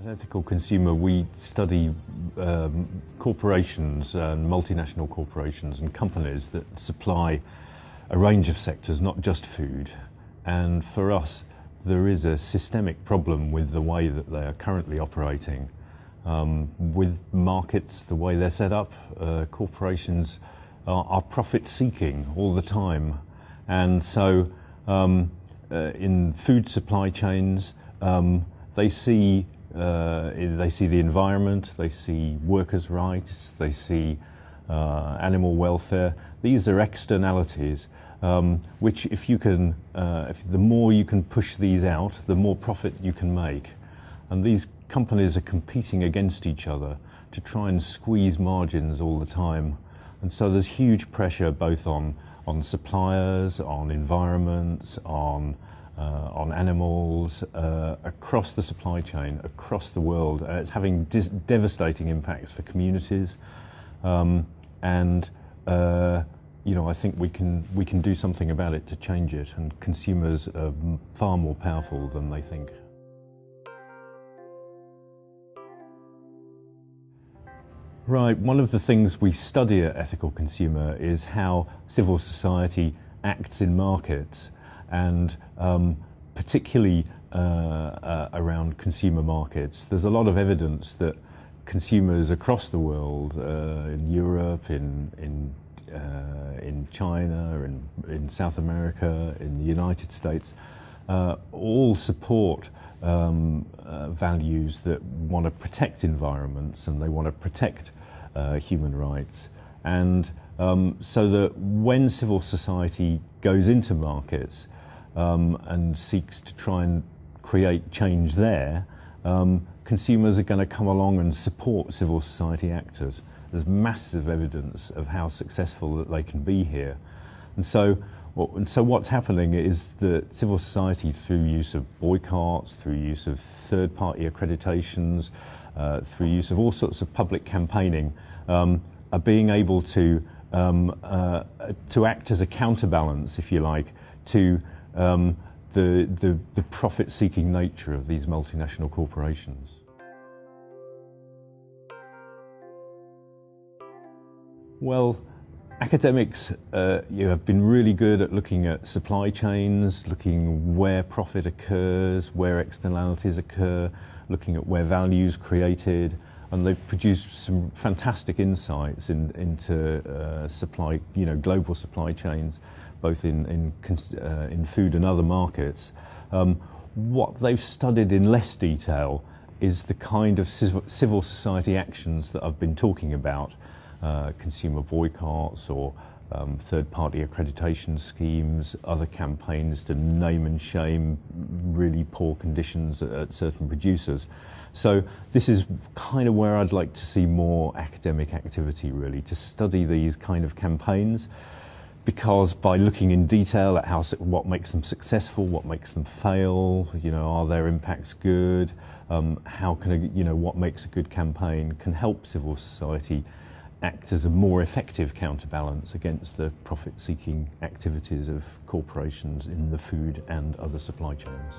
At Ethical Consumer, we study corporations and multinational corporations and companies that supply a range of sectors, not just food. And for us, there is a systemic problem with the way that they are currently operating. With markets, the way they're set up, corporations are profit-seeking all the time. And so in food supply chains, they see the environment, they see workers' rights, they see animal welfare. These are externalities which, if the more you can push these out, the more profit you can make. And these companies are competing against each other to try and squeeze margins all the time. And so there's huge pressure both on suppliers, on environments, on animals, across the supply chain, across the world. It's having devastating impacts for communities, I think we can do something about it to change it, and consumers are far more powerful than they think. Right, one of the things we study at Ethical Consumer is how civil society acts in markets, and particularly around consumer markets. There's a lot of evidence that consumers across the world, in Europe, in China, in South America, in the United States, all support values that want to protect environments, and they want to protect human rights. And so that when civil society goes into markets and seeks to try and create change there, consumers are going to come along and support civil society actors. There's massive evidence of how successful that they can be here. And so what's happening is that civil society, through use of boycotts, through use of third-party accreditations, through use of all sorts of public campaigning, are being able to act as a counterbalance, if you like, to the profit-seeking nature of these multinational corporations. Well, academics have been really good at looking at supply chains, looking where profit occurs, where externalities occur, looking at where value is created, and they've produced some fantastic insights into global supply chains, both in food and other markets. What they've studied in less detail is the kind of civil society actions that I've been talking about. Consumer boycotts or third-party accreditation schemes, other campaigns to name and shame really poor conditions at certain producers. So this is kind of where I'd like to see more academic activity, really, to study these kind of campaigns, because by looking in detail at what makes them successful, what makes them fail, are their impacts good, what makes a good campaign can help civil society act as a more effective counterbalance against the profit-seeking activities of corporations in the food and other supply chains.